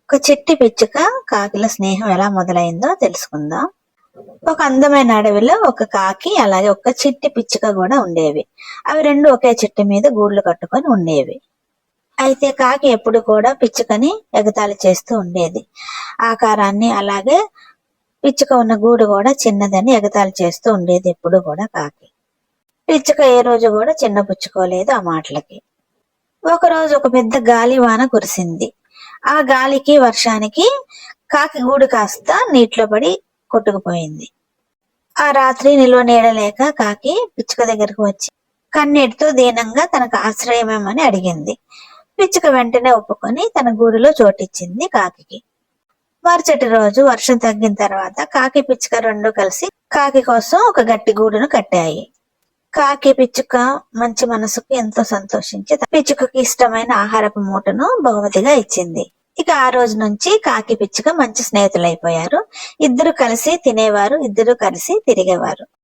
ఒక చిట్టి పిచ్చుక కాకిల స్నేహం ఎలా మొదలైందో తెలుసుకుందాం. ఒక అందమైన అడవిలో ఒక కాకి అలాగే ఒక చిట్టి పిచ్చుక కూడా ఉండేవి. అవి రెండు ఒకే చెట్టు మీద గూడ్లు కట్టుకొని ఉండేవి. అయితే కాకి ఎప్పుడు కూడా పిచ్చుకని ఎగతాళి చేస్తూ ఉండేది. ఆకారాన్ని అలాగే పిచ్చుక ఉన్న గూడు కూడా చిన్నదని ఎగతాళి చేస్తూ ఉండేది ఎప్పుడు కూడా కాకి. పిచ్చుక ఏ రోజు కూడా చిన్నపుచ్చుకోలేదు ఆ మాటలకి. ఒకరోజు ఒక పెద్ద గాలివాన కురిసింది. ఆ గాలికి వర్షానికి కాకి గూడు కాస్త నీటిలో పడి కొట్టుకుపోయింది. ఆ రాత్రి నిల్వ నీడలేక కాకి పిచ్చుక దగ్గరకు వచ్చి కన్నీటితో దీనంగా తనకు ఆశ్రయమేమని అడిగింది. పిచ్చుక వెంటనే ఒప్పుకొని తన గూడులో చోటిచ్చింది కాకి. మరుసటి రోజు వర్షం తగ్గిన తర్వాత కాకి పిచ్చుక రెండు కలిసి కాకి కోసం ఒక గట్టి గూడును కట్టాయి. కాకి పిచ్చుక మంచి మనసుకు ఎంతో సంతోషించి పిచ్చుకకి ఇష్టమైన ఆహారపు మూటను బహుమతిగా ఇచ్చింది. ఇక ఆ రోజు నుంచి కాకి పిచ్చుక మంచి స్నేహితులైపోయారు. ఇద్దరు కలిసి తినేవారు, ఇద్దరు కలిసి తిరిగేవారు.